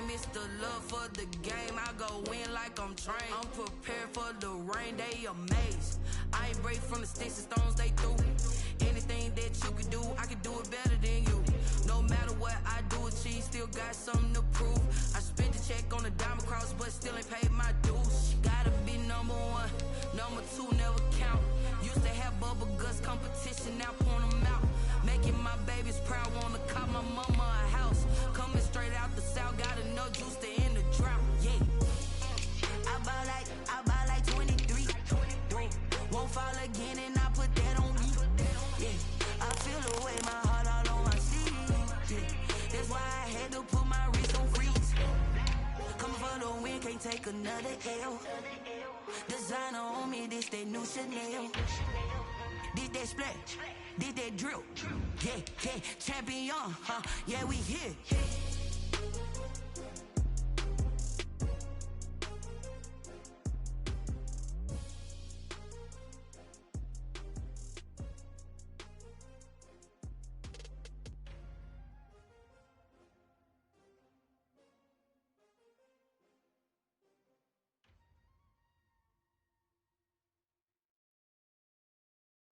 miss the love for the game. I go in like I'm trained. I'm prepared for the rain, they amazed. I ain't break from the sticks and stones they threw. Anything that you can do, I can do it better than you. No matter what I do, achieve, still got something to prove. I spent the check on the diamond cross, but still ain't paid my dues. Gotta be number one, number two never count. Used to have bubble guts competition, now point them out. Making my babies proud, wanna call my mama a house. Coming straight out the south, got enough juice to end the drought. Yeah, I buy like 23. Won't fall again, and I put that on me. Yeah, I feel the way, my heart all on my sleeve. Yeah, that's why I had to put my wrist on freeze. Coming for the win, can't take another L. Designer on me, this that new Chanel. Did that splash, did that drill. Yeah, champion, huh? Yeah, we here.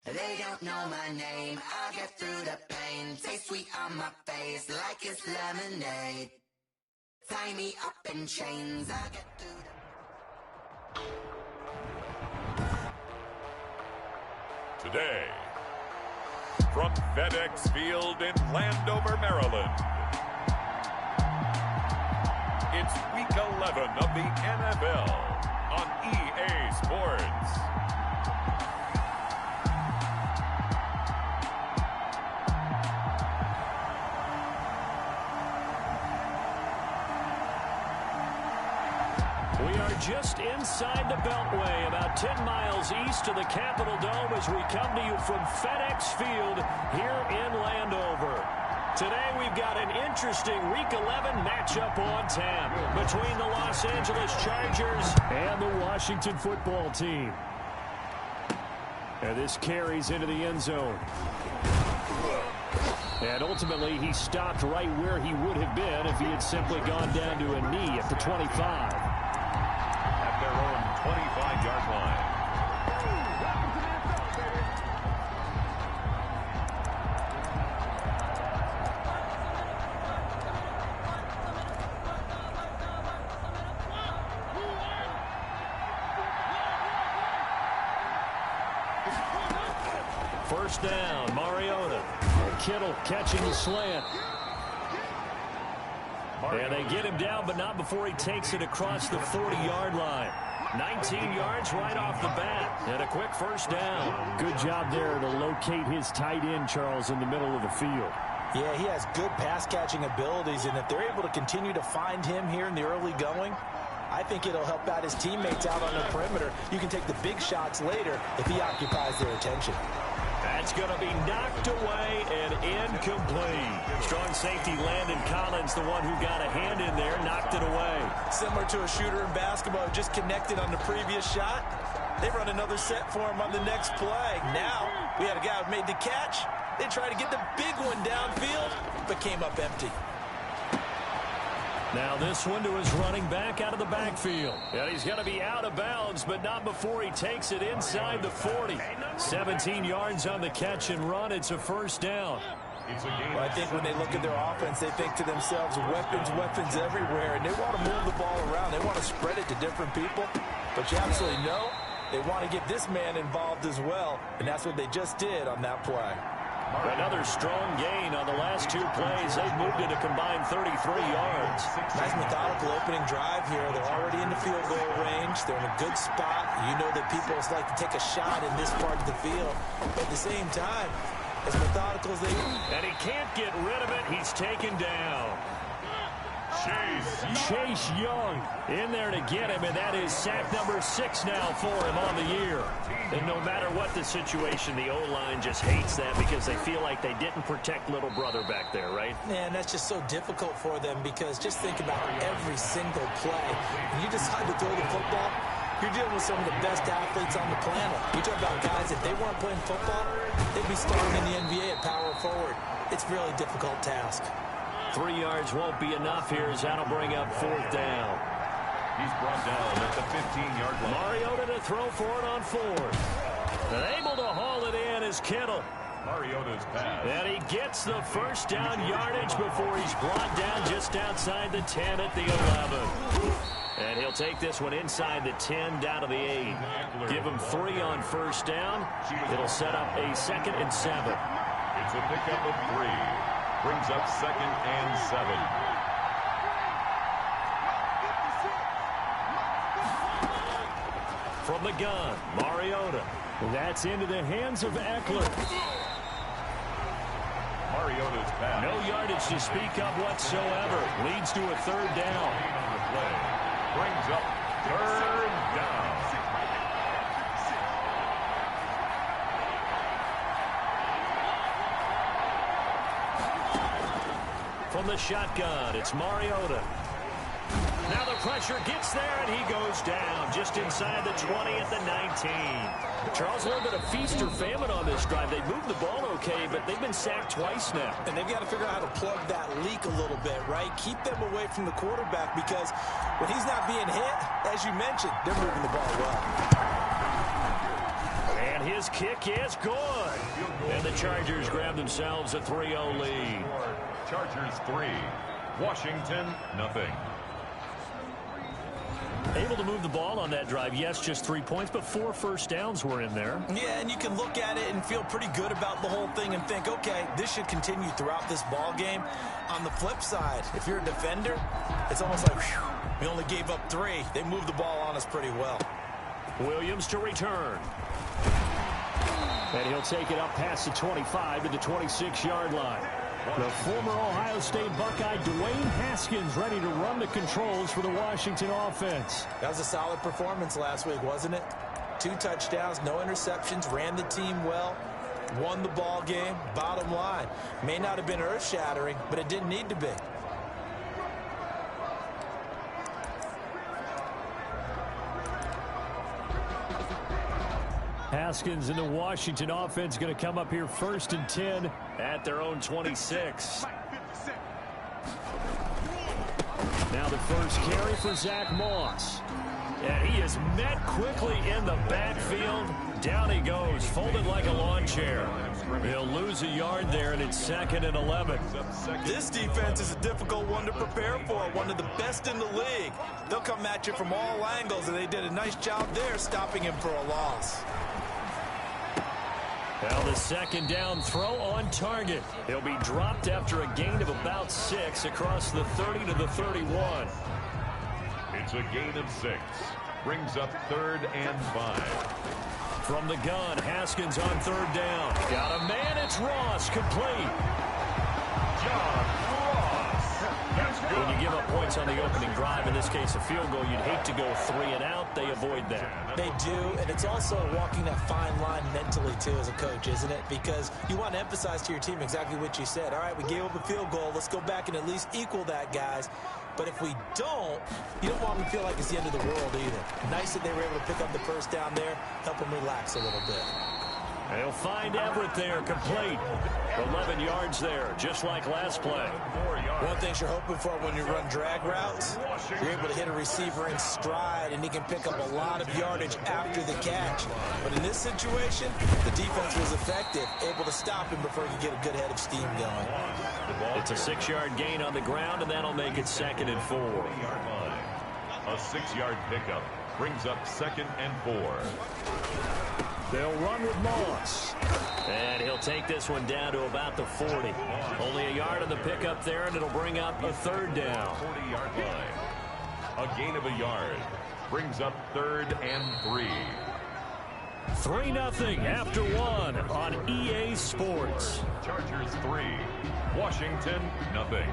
They don't know my name, I'll get through the pain. Taste sweet on my face like it's lemonade. Tie me up in chains, I'll get through the... Today, from FedEx Field in Landover, Maryland, it's Week 11 of the NFL on EA Sports. We are just inside the Beltway, about 10 miles east of the Capitol Dome as we come to you from FedEx Field here in Landover. Today we've got an interesting Week 11 matchup on tap between the Los Angeles Chargers and the Washington football team. And this carries into the end zone. And ultimately, he stopped right where he would have been if he had simply gone down to a knee at the 25. At their own 25-yard line. First down, Mariota. Kittle catching the slant. And they get him down, but not before he takes it across the 40-yard line. 19 yards right off the bat, and a quick first down. Good job there to locate his tight end, Charles, in the middle of the field. Yeah, he has good pass-catching abilities, and if they're able to continue to find him here in the early going, I think it'll help out his teammates out on the perimeter. You can take the big shots later if he occupies their attention. That's going to be knocked away and incomplete. Strong safety Landon Collins, the one who got a hand in there, knocked it away. Similar to a shooter in basketball, just connected on the previous shot. They run another set for him on the next play. Now, we had a guy who made the catch. They tried to get the big one downfield, but came up empty. Now this one to his running back out of the backfield. And he's going to be out of bounds, but not before he takes it inside the 40. 17 yards on the catch and run. It's a first down. Well, I think when they look at their offense, they think to themselves, weapons everywhere, and they want to move the ball around. They want to spread it to different people. But you absolutely know they want to get this man involved as well, and that's what they just did on that play. Another strong gain on the last two plays. They've moved it a combined 33 yards. Nice methodical opening drive here. They're already in the field goal range. They're in a good spot. You know that people like to take a shot in this part of the field. But at the same time, as methodical as they are. And he can't get rid of it. He's taken down. Chase Young in there to get him, and that is sack number 6 now for him on the year. And no matter what the situation, the O-line just hates that because they feel like they didn't protect little brother back there, right? Man, that's just so difficult for them because just think about every single play. When you decide to throw the football, you're dealing with some of the best athletes on the planet. You talk about guys, if they weren't playing football, they'd be starting in the NBA at power forward. It's a really difficult task. 3 yards won't be enough here as that'll bring up 4th down. He's brought down at the 15-yard line. Mariota to throw for it on 4th. And able to haul it in is Kittle. Mariota's pass. And he gets the first down yardage before he's brought down just outside the 10 at the 11. And he'll take this one inside the 10 down to the 8. Give him 3 on first down. It'll set up a 2nd and 7. It's a pickup of 3. Brings up 2nd and 7. From the gun, Mariota. That's into the hands of Eckler. Mariota's pass. No yardage to speak of whatsoever. Leads to a 3rd down. On the play. Brings up 3rd down. From the shotgun, it's Mariota. Now the pressure gets there, and he goes down just inside the 20 at the 19. Charles, a little bit of feast or famine on this drive. They moved the ball okay, but they've been sacked twice now. And they've got to figure out how to plug that leak a little bit, right? Keep them away from the quarterback because when he's not being hit, as you mentioned, they're moving the ball well. And his kick is good. And the Chargers grab themselves a 3-0 lead. Chargers 3. Washington, nothing. Able to move the ball on that drive. Yes, just 3 points, but 4 first downs were in there. Yeah, and you can look at it and feel pretty good about the whole thing and think, okay, this should continue throughout this ball game. On the flip side, if you're a defender, it's almost like, whew, we only gave up 3. They moved the ball on us pretty well. Williams to return. And he'll take it up past the 25 to the 26-yard line. The former Ohio State Buckeye Dwayne Haskins ready to run the controls for the Washington offense. That was a solid performance last week, wasn't it? 2 touchdowns, no interceptions, ran the team well, won the ball game. Bottom line, may not have been earth-shattering, but it didn't need to be. Haskins and the Washington offense going to come up here 1st and 10 at their own 26. Now the first carry for Zach Moss. And he is met quickly in the backfield. Down he goes, folded like a lawn chair. He'll lose a yard there, and it's 2nd and 11. This defense is a difficult one to prepare for, one of the best in the league. They'll come at you from all angles, and they did a nice job there stopping him for a loss. Well, the 2nd down throw on target. He'll be dropped after a gain of about 6 across the 30 to the 31. It's a gain of 6. Brings up 3rd and 5. From the gun, Haskins on 3rd down. Got a man, it's Ross, complete. John Ross. That's good. When you give up points on the opening drive, in this case a field goal, you'd hate to go 3 and out. They avoid that. They do, and it's also walking that fine line mentally, too, as a coach, isn't it? Because you want to emphasize to your team exactly what you said. All right, we gave up a field goal. Let's go back and at least equal that, guys. But if we don't, you don't want them to feel like it's the end of the world either. Nice that they were able to pick up the first down there, help them relax a little bit. They'll find Everett there, complete. 11 yards there, just like last play. One thing you're hoping for when you run drag routes, you're able to hit a receiver in stride, and he can pick up a lot of yardage after the catch. But in this situation, the defense was effective, able to stop him before he could get a good head of steam going. It's a 6-yard gain on the ground, and that'll make it 2nd and 4. A 6-yard pickup brings up 2nd and 4. They'll run with Moss. And he'll take this one down to about the 40. Only a yard on the pickup there, and it'll bring up a 3rd down. 40-yard line. A gain of a yard. Brings up 3rd and 3. 3-0 after 1 on EA Sports. Chargers 3. Washington, nothing.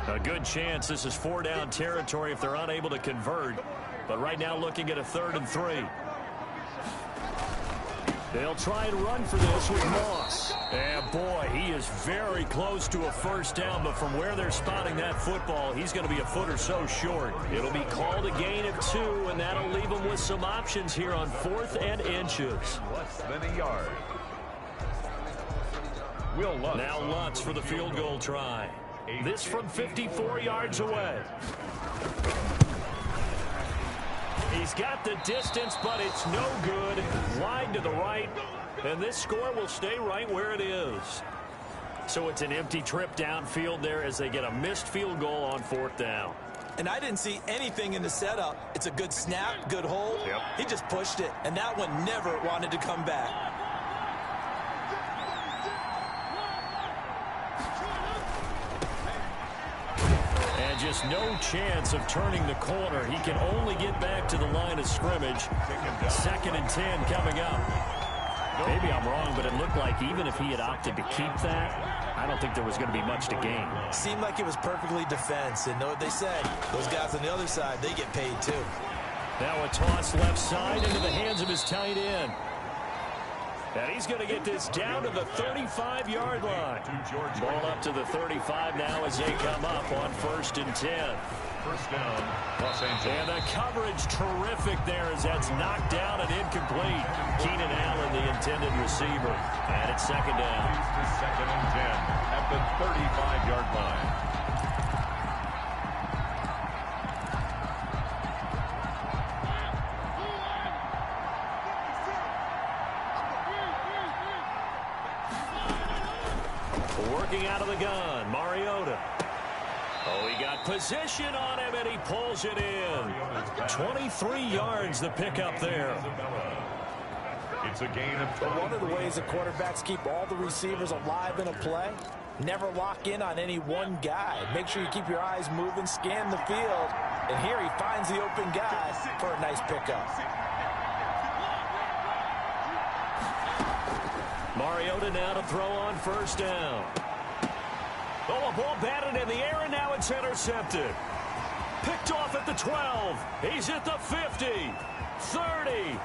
A good chance this is 4-down territory if they're unable to convert. But right now looking at a 3rd and 3. They'll try and run for this with Moss. And boy, he is very close to a first down, but from where they're spotting that football, he's going to be a foot or so short. It'll be called a gain of 2, and that'll leave him with some options here on 4th and inches. Less than a yard. Will Lutz. Now Lutz for the field goal try. This from 54 yards away. He's got the distance, but it's no good. Wide to the right. And this score will stay right where it is. So it's an empty trip downfield there as they get a missed field goal on 4th down. And I didn't see anything in the setup. It's a good snap, good hold. Yep. He just pushed it, and that one never wanted to come back. And just no chance of turning the corner. He can only get back to the line of scrimmage. 2nd and 10 coming up. Maybe I'm wrong, but it looked like even if he had opted to keep that, I don't think there was going to be much to gain. Seemed like it was perfectly defense, and know what they say. Those guys on the other side, they get paid too. Now a toss left side into the hands of his tight end. And he's going to get this down to the 35-yard line. Ball up to the 35 now as they come up on 1st and 10. First down, Los Angeles. And the coverage terrific there as that's knocked down and incomplete. Keenan Allen, the intended receiver. And it's 2nd down. To 2nd and 10 at the 35-yard line. Working out of the gun, Mariota. Oh, he got position on him, and he pulls it in. 23 yards the pickup there. It's a gain of 20. One of the ways the quarterbacks keep all the receivers alive in a play, never lock in on any one guy. Make sure you keep your eyes moving, scan the field, and here he finds the open guy for a nice pickup. Mariota now to throw on 1st down. Oh, a ball batted in the air, and now it's intercepted. Picked off at the 12. He's at the 50, 30,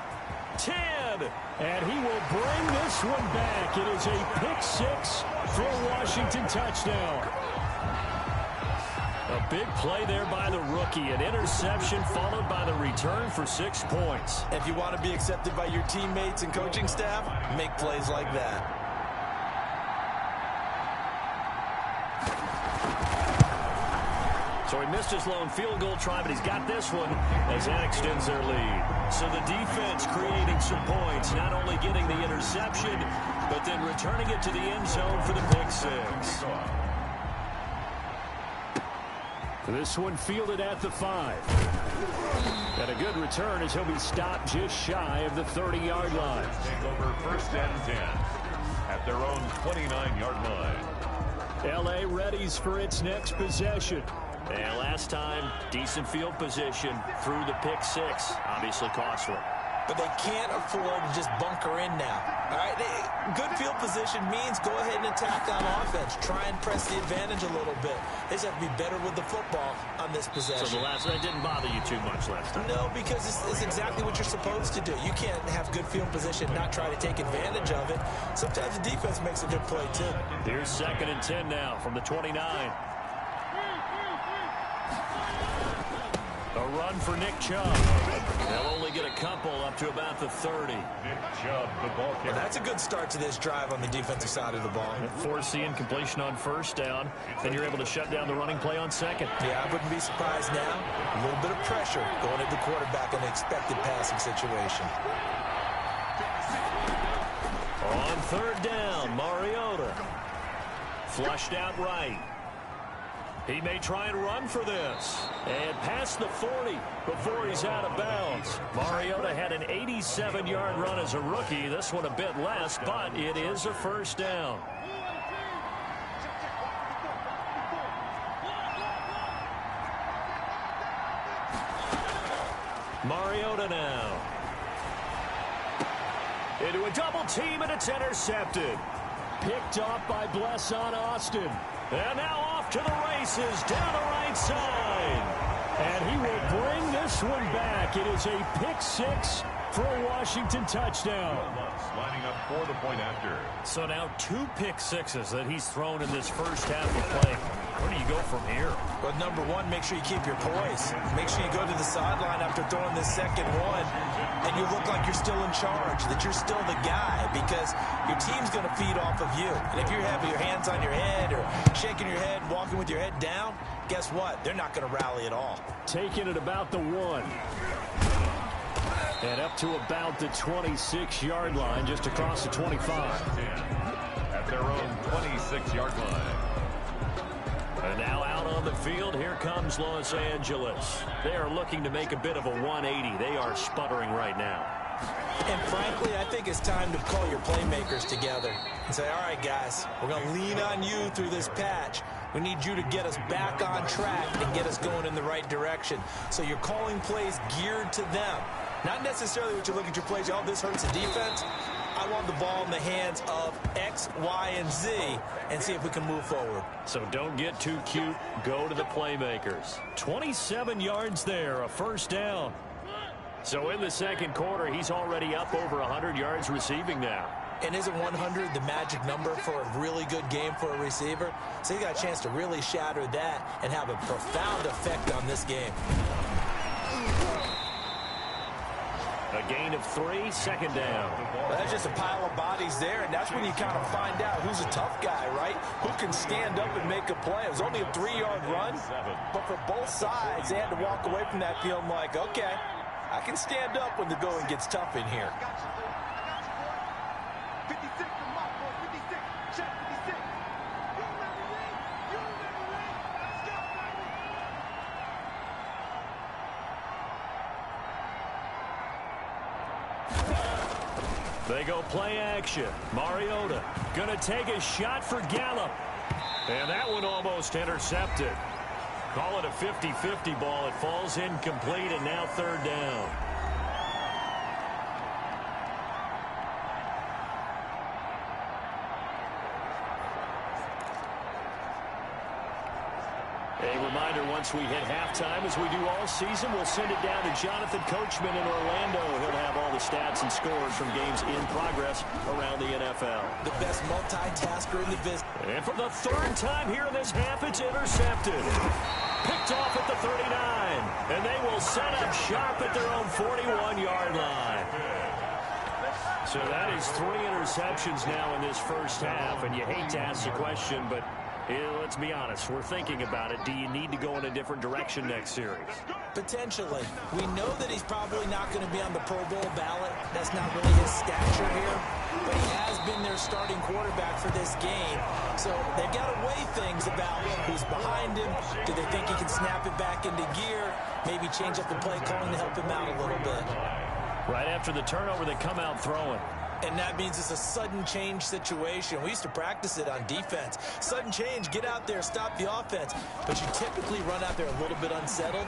10. And he will bring this one back. It is a pick 6 for a Washington touchdown. A big play there by the rookie. An interception followed by the return for 6 points. If you want to be accepted by your teammates and coaching staff, make plays like that. So he missed his lone field goal try, but he's got this one as that extends their lead. So the defense creating some points, not only getting the interception, but then returning it to the end zone for the pick 6. This one fielded at the 5. And a good return as he'll be stopped just shy of the 30-yard line. Take over 1st and 10 at their own 29-yard line. L.A. readies for its next possession. And last time, decent field position through the pick 6. Obviously costly. But they can't afford to just bunker in now. All right, good field position means go ahead and attack on offense. Try and press the advantage a little bit. They just have to be better with the football on this possession. So the last one didn't bother you too much last time? No, because it's exactly what you're supposed to do. You can't have good field position, not try to take advantage of it. Sometimes the defense makes a good play, too. Here's 2nd and 10 now from the 29. A run for Nick Chubb. They'll only get a couple up to about the 30. Nick Chubb, the ball carrier. Well, that's a good start to this drive on the defensive side of the ball. Forcing completion on 1st down. Then you're able to shut down the running play on 2nd. Yeah, I wouldn't be surprised now. A little bit of pressure going at the quarterback in an expected passing situation. On 3rd down, Mariota. Flushed out right. He may try and run for this. And past the 40 before he's out of bounds. Mariota had an 87-yard run as a rookie. This one a bit less, but it is a 1st down. Mariota now. Into a double team, and it's intercepted. Picked off by Blesson Austin. And now off to the races, down the right side. And he will bring this one back. It is a pick 6 for a Washington touchdown. Lining up for the point after. So now 2 pick sixes that he's thrown in this first half of play. Where do you go from here? Well, number one, make sure you keep your poise. Make sure you go to the sideline after throwing this second one, and you look like you're still in charge, that you're still the guy, because your team's going to feed off of you. And if you're having your hands on your head or shaking your head and walking with your head down, guess what? They're not going to rally at all. Taking it about the 1. And up to about the 26-yard line, just across the 25. At their own 26-yard line. And now out on the field, here comes Los Angeles. They are looking to make a bit of a 180. They are sputtering right now. And frankly, I think it's time to call your playmakers together and say, all right, guys, we're going to lean on you through this patch. We need you to get us back on track and get us going in the right direction. So you're calling plays geared to them. Not necessarily what you look at your plays, oh, this hurts the defense. I want the ball in the hands of X, Y, and Z and see if we can move forward. So don't get too cute. Go to the playmakers. 27 yards there, a first down. So in the second quarter, he's already up over 100 yards receiving now. And isn't 100 the magic number for a really good game for a receiver? So you got a chance to really shatter that and have a profound effect on this game. A gain of 3, second down. Well, that's just a pile of bodies there, and that's when you kind of find out who's a tough guy, right? Who can stand up and make a play. It was only a 3-yard run, but for both sides, they had to walk away from that feeling like, okay, I can stand up when the going gets tough in here. They go play action. Mariota going to take a shot for Gallup. And that one almost intercepted. Call it a 50-50 ball. It falls incomplete, and now third down. A reminder, once we hit halftime, as we do all season, we'll send it down to Jonathan Coachman in Orlando. He'll have all the stats and scores from games in progress around the NFL. The best multitasker in the business. And for the third time here in this half, it's intercepted. Picked off at the 39. And they will set up shop at their own 41-yard line. So that is 3 interceptions now in this first half. And you hate to ask the question, but let's be honest, we're thinking about it. Do you need to go in a different direction next series? Potentially. We know that he's probably not going to be on the Pro Bowl ballot. That's not really his stature here. But he has been their starting quarterback for this game. So they've got to weigh things about who's behind him. Do they think he can snap it back into gear? Maybe change up the play calling to help him out a little bit. Right after the turnover, they come out throwing. And that means it's a sudden change situation. We used to practice it on defense. Sudden change, get out there, stop the offense. But you typically run out there a little bit unsettled.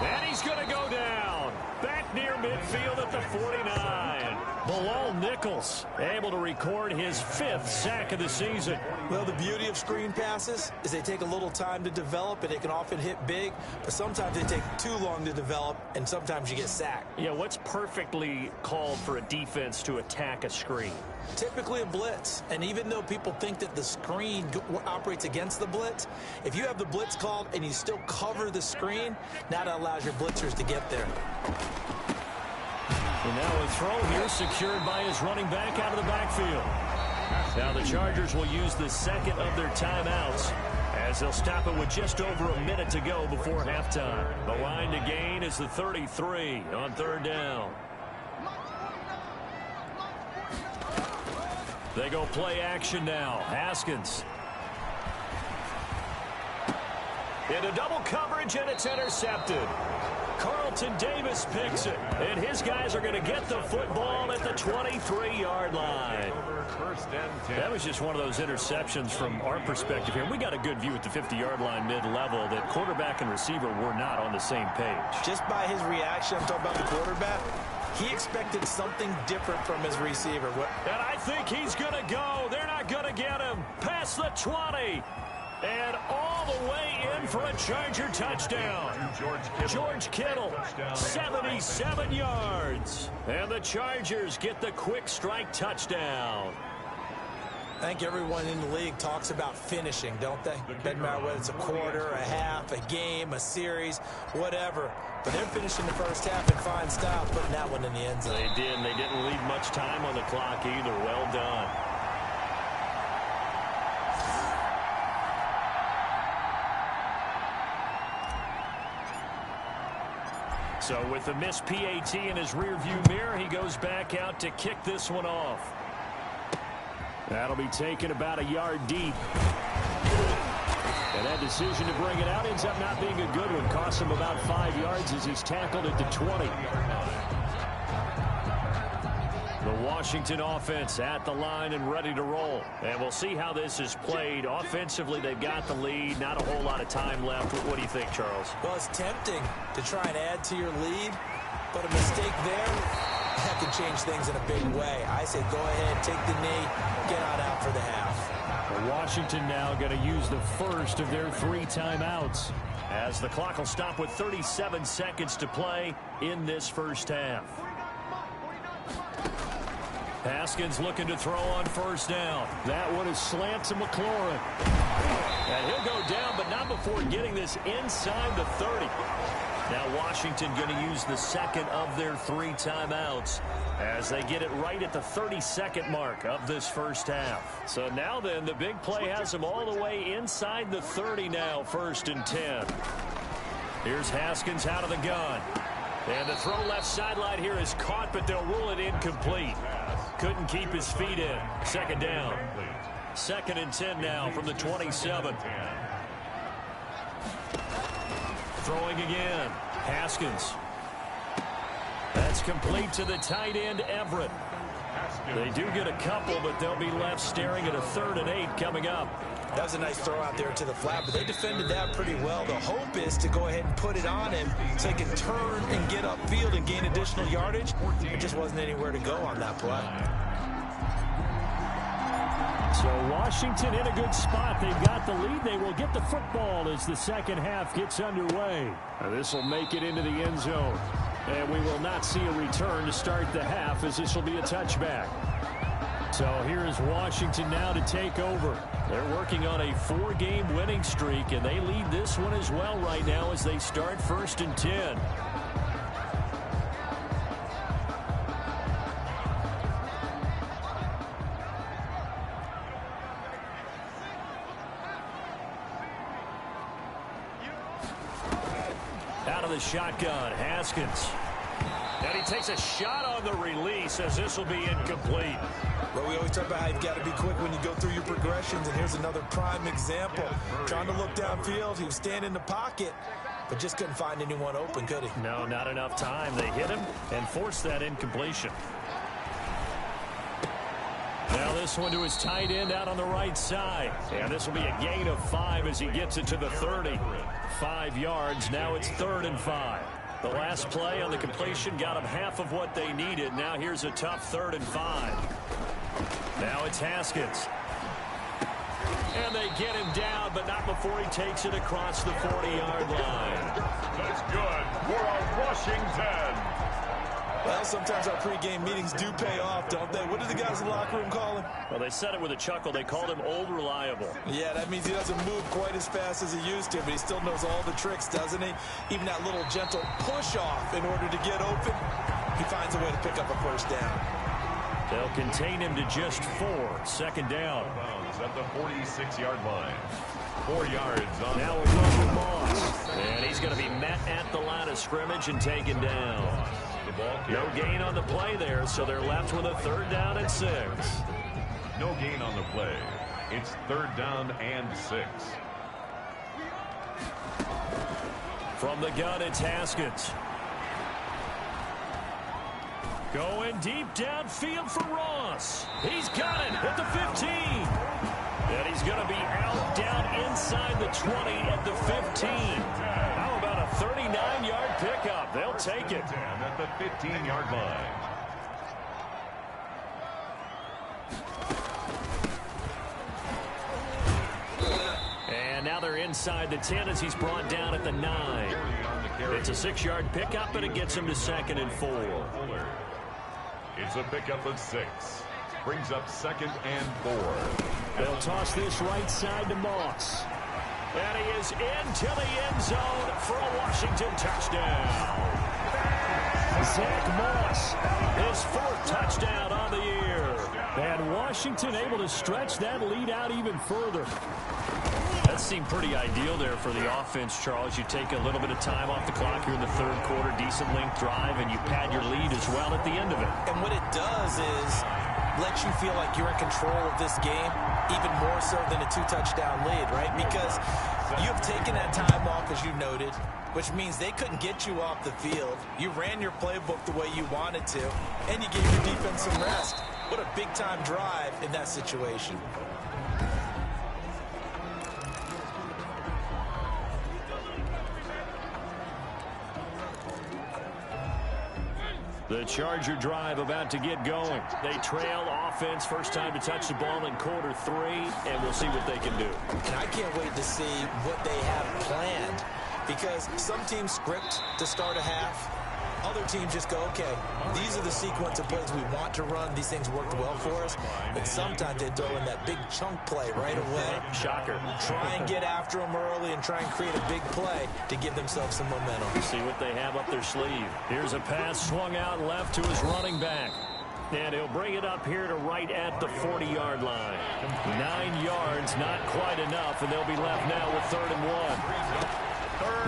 And he's going to go down. Back near midfield at the 49. Bilal Nichols able to record his 5th sack of the season. Well, the beauty of screen passes is they take a little time to develop, and they can often hit big, but sometimes they take too long to develop, and sometimes you get sacked. Yeah, what's perfectly called for a defense to attack a screen? Typically a blitz, and even though people think that the screen operates against the blitz, if you have the blitz called and you still cover the screen, now that allows your blitzers to get there. And now a throw here secured by his running back out of the backfield. Now the Chargers will use the second of their timeouts as they'll stop it with just over a minute to go before halftime. The line to gain is the 33 on third down. They go play action now. Haskins. Into double coverage, and it's intercepted. Carlton Davis picks it, and his guys are going to get the football at the 23-yard line. That was just one of those interceptions from our perspective here. We got a good view at the 50-yard line mid-level that quarterback and receiver were not on the same page. Just by his reaction, I'm talking about the quarterback, he expected something different from his receiver. And I think he's going to go. They're not going to get him. Past the 20. And all the way in for a Charger touchdown. George Kittle, 77 yards. And the Chargers get the quick strike touchdown. I think everyone in the league talks about finishing, don't they? Doesn't matter whether it's a quarter, a half, a game, a series, whatever. But they're finishing the first half in fine style, putting that one in the end zone. They did, and they didn't leave much time on the clock either. Well done. So with the missed PAT in his rearview mirror, he goes back out to kick this one off. That'll be taken about a yard deep. And that decision to bring it out ends up not being a good one. Costs him about 5 yards as he's tackled at the 20. The Washington offense at the line and ready to roll. And we'll see how this is played. Offensively, they've got the lead. Not a whole lot of time left. What do you think, Charles? Well, it's tempting to try and add to your lead, but a mistake there, that could change things in a big way. I say go ahead, take the knee, get on out for the half. Well, Washington now going to use the first of their 3 timeouts. As the clock will stop with 37 seconds to play in this first half. Haskins looking to throw on first down. That one is slant to McLaurin. And he'll go down, but not before getting this inside the 30. Now Washington going to use the second of their 3 timeouts as they get it right at the 30-second mark of this first half. So now then, the big play has them all the way inside the 30 now, 1st and 10. Here's Haskins out of the gun. And the throw left sideline here is caught, but they'll rule it incomplete. Couldn't keep his feet in. 2nd down. 2nd and 10 now from the 27. Throwing again. Haskins. That's complete to the tight end, Everett. They do get a couple, but they'll be left staring at a 3rd and 8 coming up. That was a nice throw out there to the flat, but they defended that pretty well. The hope is to go ahead and put it on him so he can turn and get upfield and gain additional yardage. It just wasn't anywhere to go on that play. So Washington in a good spot. They've got the lead. They will get the football as the second half gets underway. This will make it into the end zone. And we will not see a return to start the half as this will be a touchback. So here is Washington now to take over. They're working on a 4-game winning streak, and they lead this one as well right now as they start 1st and 10. Out of the shotgun, Haskins. And he takes a shot on the release as this will be incomplete. Well, we always talk about how you've got to be quick when you go through your progressions, and here's another prime example. Trying to look downfield, he was standing in the pocket, but just couldn't find anyone open, could he? No, not enough time. They hit him and forced that incompletion. Now this one to his tight end out on the right side. And this will be a gain of 5 as he gets it to the 30. 5 yards. Now it's 3rd and 5. The last play on the completion got them half of what they needed. Now here's a tough 3rd and 5. Now it's Haskins. And they get him down, but not before he takes it across the 40-yard line. That's good for a Washington. Well, sometimes our pregame meetings do pay off, don't they? What do the guys in the locker room call him? Well, they said it with a chuckle. They called him Old Reliable. Yeah, that means he doesn't move quite as fast as he used to, but he still knows all the tricks, doesn't he? Even that little gentle push-off in order to get open, he finds a way to pick up a 1st down. They'll contain him to just 4. 2nd down. At the 46-yard line. 4 yards on. Now we'll go with Moss. And he's going to be met at the line of scrimmage and taken down. No gain on the play there, so they're left with a 3rd down and 6. No gain on the play. It's 3rd down and 6. From the gun, it's Haskins. Going deep downfield for Ross. He's got it at the 15. And he's going to be out down inside the 20 at the 15. How about a 39-yard pickup? They'll take it. At the 15-yard line. Taylor inside the 10 as he's brought down at the 9. It's a 6-yard pickup, and it gets him to 2nd and 4. It's a pickup of 6. Brings up 2nd and 4. They'll toss this right side to Moss. And he is into the end zone for a Washington touchdown. Zach Moss, his 4th touchdown on the year. And Washington able to stretch that lead out even further. That seemed pretty ideal there for the offense, Charles. You take a little bit of time off the clock here in the 3rd quarter, decent length drive, and you pad your lead as well at the end of it. And what it does is let you feel like you're in control of this game, even more so than a 2-touchdown lead, right? Because you've taken that time off, as you noted, which means they couldn't get you off the field. You ran your playbook the way you wanted to, and you gave your defense some rest. What a big-time drive in that situation. The Charger drive about to get going. They trail offense, first time to touch the ball in quarter 3, and we'll see what they can do. And I can't wait to see what they have planned, because some teams script to start a half. Other teams just go, okay, these are the sequence of plays we want to run. These things worked well for us. But sometimes they throw in that big chunk play right away. Shocker. Try and get after them early and try and create a big play to give themselves some momentum. See what they have up their sleeve. Here's a pass swung out left to his running back. And he'll bring it up here to right at the 40-yard line. 9 yards, not quite enough, and they'll be left now with 3rd and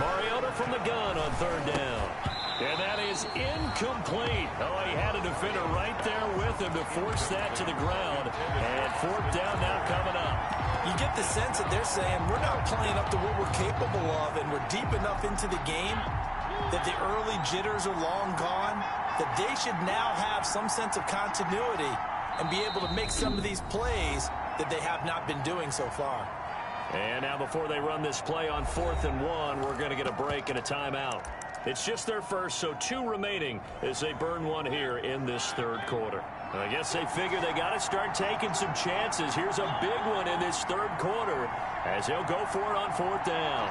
1. Mariota from the gun on 3rd down. And that is incomplete. Oh, he had a defender right there with him to force that to the ground. And 4th down now coming up. You get the sense that they're saying we're not playing up to what we're capable of, and we're deep enough into the game that the early jitters are long gone, that they should now have some sense of continuity and be able to make some of these plays that they have not been doing so far. And now before they run this play on 4th and 1, we're going to get a break and a timeout. It's just their first, so 2 remaining as they burn one here in this 3rd quarter. And I guess they figure they got to start taking some chances. Here's a big one in this 3rd quarter as they'll go for it on 4th down.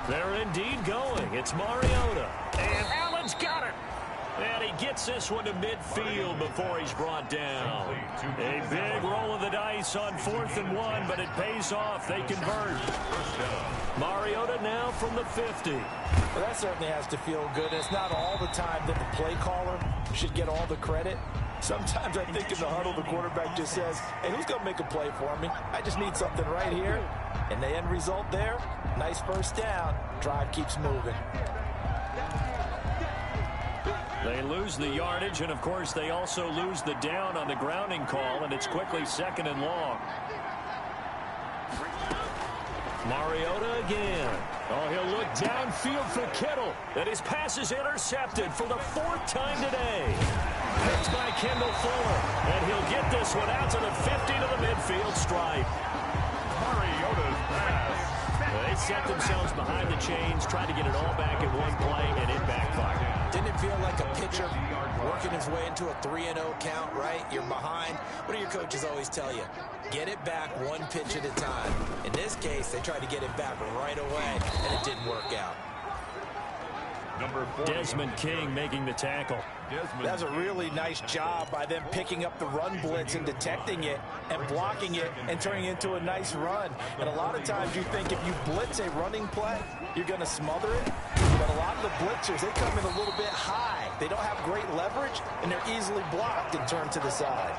They're indeed going. It's Mariota. And Allen's got it. And he gets this one to midfield before he's brought down. A big roll of the dice on 4th and 1, but it pays off. They convert. Mariota now from the 50. Well, that certainly has to feel good. It's not all the time that the play caller should get all the credit. Sometimes I think in the huddle, the quarterback just says, hey, who's going to make a play for me? I just need something right here. And the end result there, nice 1st down. Drive keeps moving. They lose the yardage, and, of course, they also lose the down on the grounding call, and it's quickly 2nd and long. Mariota again. Oh, he'll look downfield for Kittle. And his pass is intercepted for the 4th time today. Picked by Kendall Fuller. And he'll get this one out to the 50 to the midfield stripe. Mariota's pass. They set themselves behind the chains, tried to get it all back in one play, and it backfired. Didn't it feel like a pitcher working his way into a 3-0 count, right? You're behind. What do your coaches always tell you? Get it back 1 pitch at a time. In this case, they tried to get it back right away, and it didn't work out. Number 4. Desmond King making the tackle. That's a really nice job by them picking up the run blitz and detecting it and blocking it and turning it into a nice run. And a lot of times you think if you blitz a running play, you're going to smother it. But a lot of the blitzers, they come in a little bit high. They don't have great leverage, and they're easily blocked and turned to the side.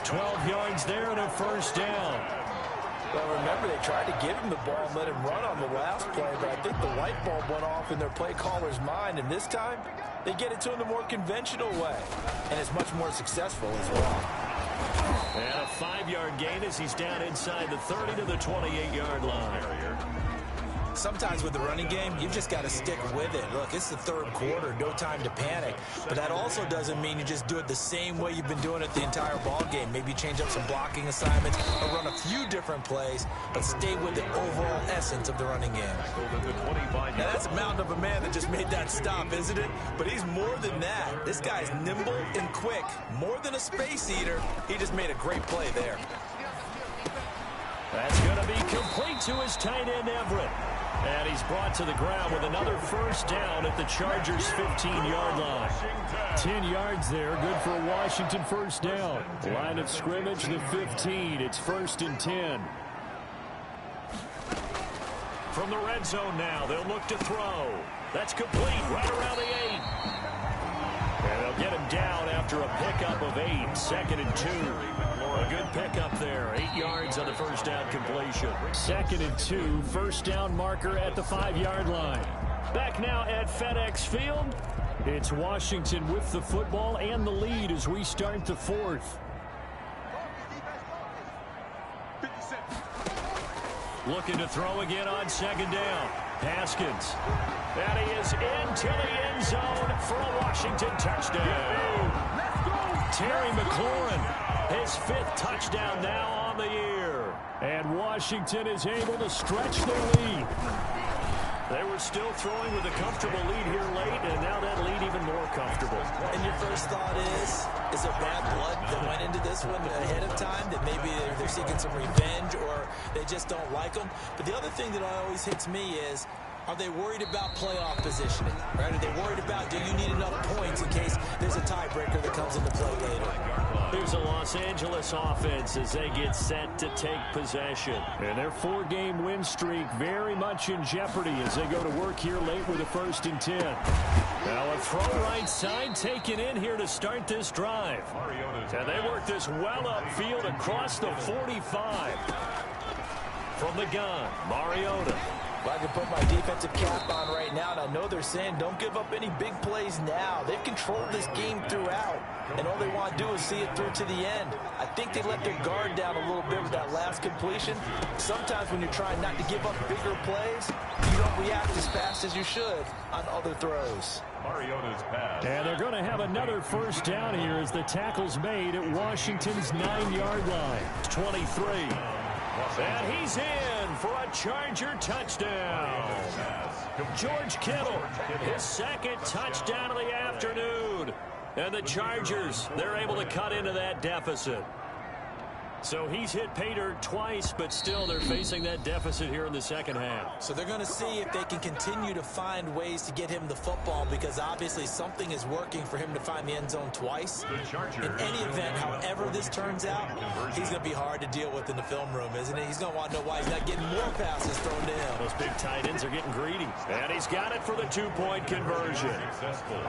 12 yards there and a 1st down. Well, remember, they tried to give him the ball and let him run on the last play, but I think the light bulb went off in their play caller's mind, and this time they get it to him the more conventional way, and it's much more successful as well. And a 5-yard gain as he's down inside the 30 to the 28-yard line. Sometimes with the running game, you've just got to stick with it. Look, it's the 3rd quarter, no time to panic. But that also doesn't mean you just do it the same way you've been doing it the entire ball game. Maybe change up some blocking assignments or run a few different plays, but stay with the overall essence of the running game. Now, that's a mountain of a man that just made that stop, isn't it? But he's more than that. This guy's nimble and quick. More than a space eater, he just made a great play there. That's going to be complete to his tight end, Everett. And he's brought to the ground with another first down at the Chargers' 15-yard line. 10 yards there, good for a Washington first down. Line of scrimmage, the 15. It's 1st and 10. From the red zone now, they'll look to throw. That's complete right around the 8. And they'll get him down after a pickup of 8. 2nd and 2. A good pickup there. 8 yards on the first down completion. 2nd and 2. First down marker at the 5-yard line. Back now at FedEx Field. It's Washington with the football and the lead as we start the 4th. Looking to throw again on 2nd down. Haskins. And he is into the end zone for a Washington touchdown. Terry McLaurin, his 5th touchdown now on the year. And Washington is able to stretch their lead. They were still throwing with a comfortable lead here late, and now that lead even more comfortable. And your first thought is there bad blood that went into this one ahead of time, that maybe they're seeking some revenge or they just don't like them? But the other thing that always hits me is, are they worried about playoff positioning? Right? Are they worried about, do you need enough points in case there's a tiebreaker that comes into play later? Here's a Los Angeles offense as they get set to take possession. And their 4-game win streak very much in jeopardy as they go to work here late with a 1st and 10. Now a throw right side taken in here to start this drive. And they work this well upfield across the 45. From the gun, Mariota. If I can put my defensive cap on right now, and I know they're saying don't give up any big plays now. They've controlled this game throughout, and all they want to do is see it through to the end. I think they let their guard down a little bit with that last completion. Sometimes when you're trying not to give up bigger plays, you don't react as fast as you should on other throws. Mariota's pass. And they're going to have another first down here as the tackle's made at Washington's 9-yard line. 23. And he's in for a Charger touchdown. George Kittle, his 2nd touchdown of the afternoon. And the Chargers, they're able to cut into that deficit. So he's hit pay dirt twice, but still they're facing that deficit here in the 2nd half. So they're going to see if they can continue to find ways to get him the football, because obviously something is working for him to find the end zone twice. In any event, however this turns out, he's going to be hard to deal with in the film room, isn't he? He's going to want to know why he's not getting more passes thrown to him. Those big tight ends are getting greedy. And he's got it for the 2-point conversion.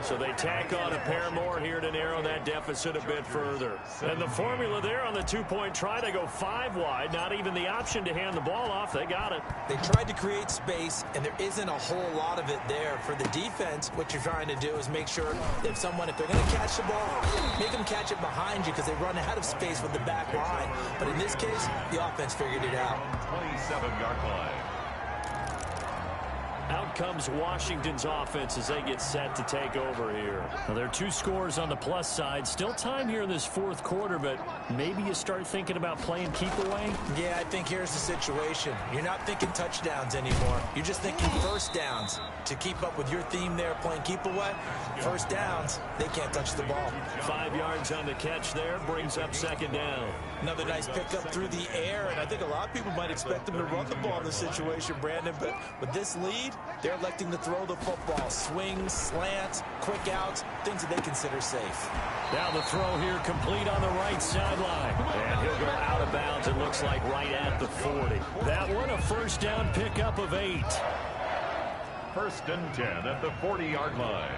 So they tack on a pair more here to narrow that deficit a bit further. And the formula there on the 2-point try to go 5 wide, not even the option to hand the ball off. They got it. They tried to create space, and there isn't a whole lot of it there. For the defense, what you're trying to do is make sure that if they're going to catch the ball, make them catch it behind you, because they run out of space with the back line. But in this case, the offense figured it out. 27-yard line. Out comes Washington's offense as they get set to take over here. Well, there are 2 scores on the plus side. Still time here in this 4th quarter, but maybe you start thinking about playing keep away? Yeah, I think here's the situation. You're not thinking touchdowns anymore. You're just thinking first downs. To keep up with your theme there, playing keep away, first downs, they can't touch the ball. 5 yards on the catch there, brings up 2nd down. Another nice pickup through the air, and I think a lot of people might expect them to run the ball in this situation, Brandon, but with this lead, they're electing to throw the football. Swings, slants, quick outs, things that they consider safe. Now the throw here complete on the right sideline. And he'll go out of bounds, it looks like, right at the 40. That one a first down pickup of 8. 1st and 10 at the 40-yard line.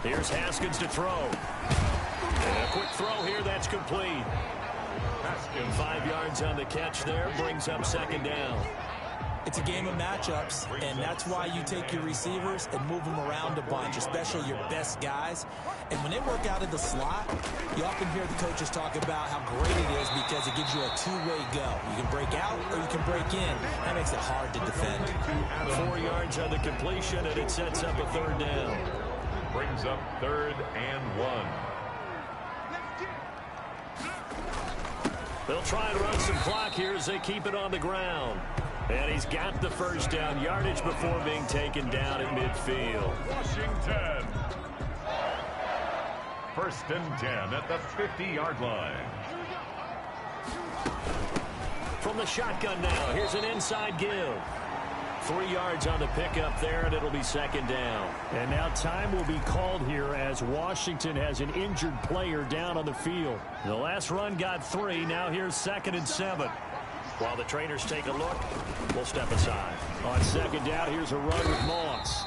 Here's Haskins to throw. And a quick throw here, that's complete. 5 yards on the catch there, brings up 2nd down. It's a game of matchups, and that's why you take your receivers and move them around a bunch, especially your best guys. And when they work out of the slot, you often hear the coaches talk about how great it is because it gives you a 2-way go. You can break out or you can break in. That makes it hard to defend. 4 yards on the completion, and it sets up a 3rd down. Brings up 3rd and 1. They'll try and run some clock here as they keep it on the ground. And he's got the first down yardage before being taken down at midfield. Washington. First and 10 at the 50-yard line. From the shotgun now, here's an inside give. 3 yards on the pickup there, and it'll be second down. And now time will be called here as Washington has an injured player down on the field. The last run got 3. Now here's 2nd and 7. While the trainers take a look, we'll step aside. On second down, here's a run with Moss.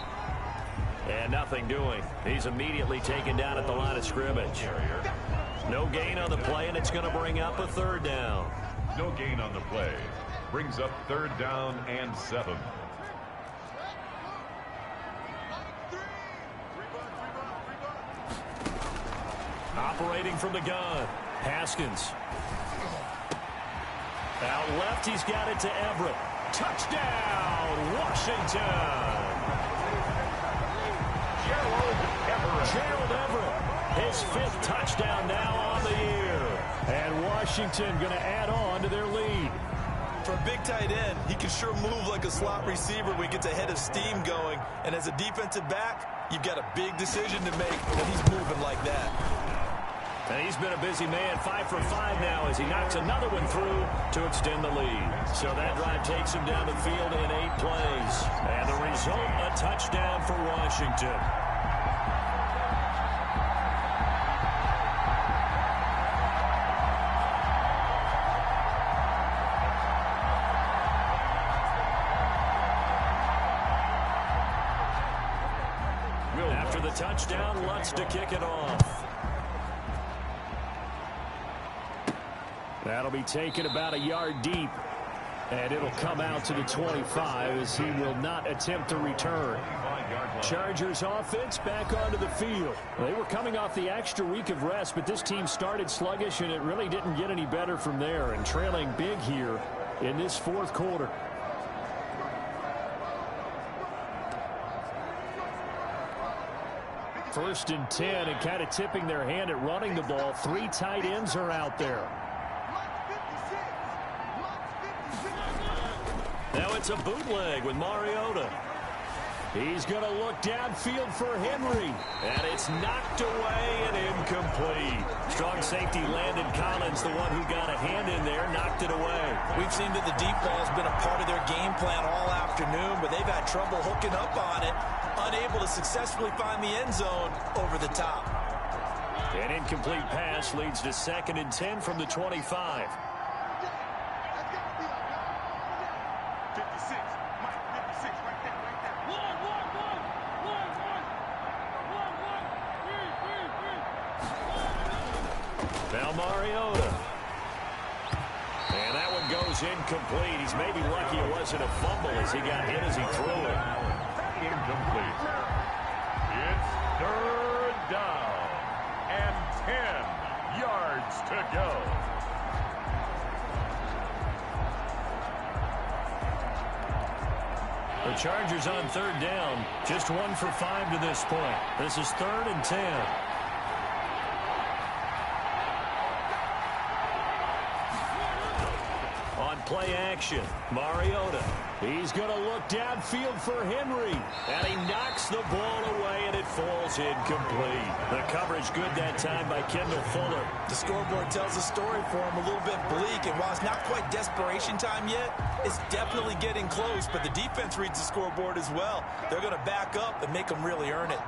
And nothing doing. He's immediately taken down at the line of scrimmage. No gain on the play, and it's going to bring up a 3rd down. No gain on the play. Brings up 3rd down and 7. Operating from the gun, Haskins. Out left, he's got it to Everett. Touchdown, Washington! Gerald Everett, his 5th touchdown now on the year. And Washington going to add on to their lead. For a big tight end, he can sure move like a slot receiver when he gets a head of steam going. And as a defensive back, you've got a big decision to make when he's moving like that. And he's been a busy man, 5 for 5 now as he knocks another one through to extend the lead. So that drive takes him down the field in 8 plays. And the result, a touchdown for Washington. After the touchdown, Lutz to kick it off. That'll be taken about a yard deep. And it'll come out to the 25 as he will not attempt to return. Chargers offense back onto the field. They were coming off the extra week of rest, but this team started sluggish, and it really didn't get any better from there. And trailing big here in this 4th quarter. First and 10, and kind of tipping their hand at running the ball. 3 tight ends are out there. Now it's a bootleg with Mariota. He's going to look downfield for Henry. And it's knocked away and incomplete. Strong safety Landon Collins, the one who got a hand in there, knocked it away. We've seen that the deep ball has been a part of their game plan all afternoon, but they've had trouble hooking up on it, unable to successfully find the end zone over the top. An incomplete pass leads to 2nd and 10 from the 25. Now Mariota. And that one goes incomplete. He's maybe lucky it wasn't a fumble as he got hit as he threw it. Incomplete. It's 3rd down and 10 yards to go. The Chargers on 3rd down. Just 1 for 5 to this point. This is 3rd and 10. Play action. Mariota. He's going to look downfield for Henry. And he knocks the ball away, and it falls incomplete. The coverage good that time by Kendall Fuller. The scoreboard tells a story for him, a little bit bleak. And while it's not quite desperation time yet, it's definitely getting close. But the defense reads the scoreboard as well. They're going to back up and make them really earn it.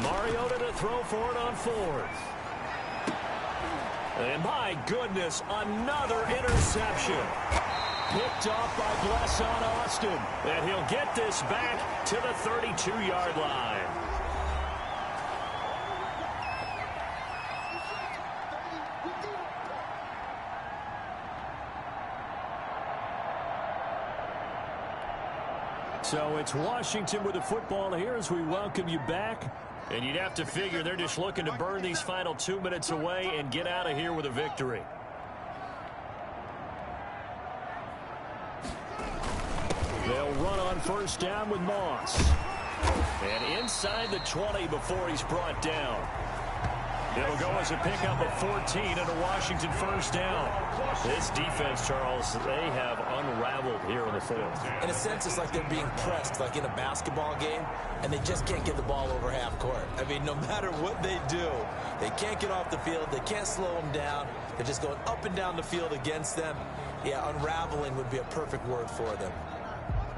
Mariota to throw for it on 4th. And my goodness, another interception. Picked off by Blesson Austin. And he'll get this back to the 32-yard line. So it's Washington with the football here as we welcome you back. And you'd have to figure they're just looking to burn these final 2 minutes away and get out of here with a victory. They'll run on 1st down with Moss. And inside the 20 before he's brought down. It'll go as a pickup of 14 and a Washington first down. This defense, Charles, they have unraveled here in the fourth. In a sense, it's like they're being pressed, like in a basketball game, and they just can't get the ball over half court. I mean, no matter what they do, they can't get off the field. They can't slow them down. They're just going up and down the field against them. Yeah, unraveling would be a perfect word for them.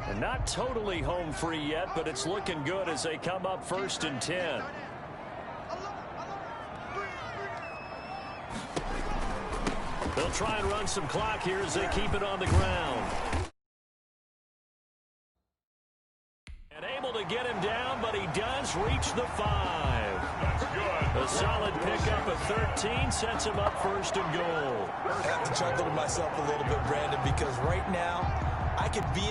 And not totally home free yet, but it's looking good as they come up 1st and 10. They'll try and run some clock here as they keep it on the ground. And able to get him down, but he does reach the 5. That's good. A solid pickup of 13 sets him up 1st and goal. I have to chuckle to myself a little bit, Brandon, because right now I could be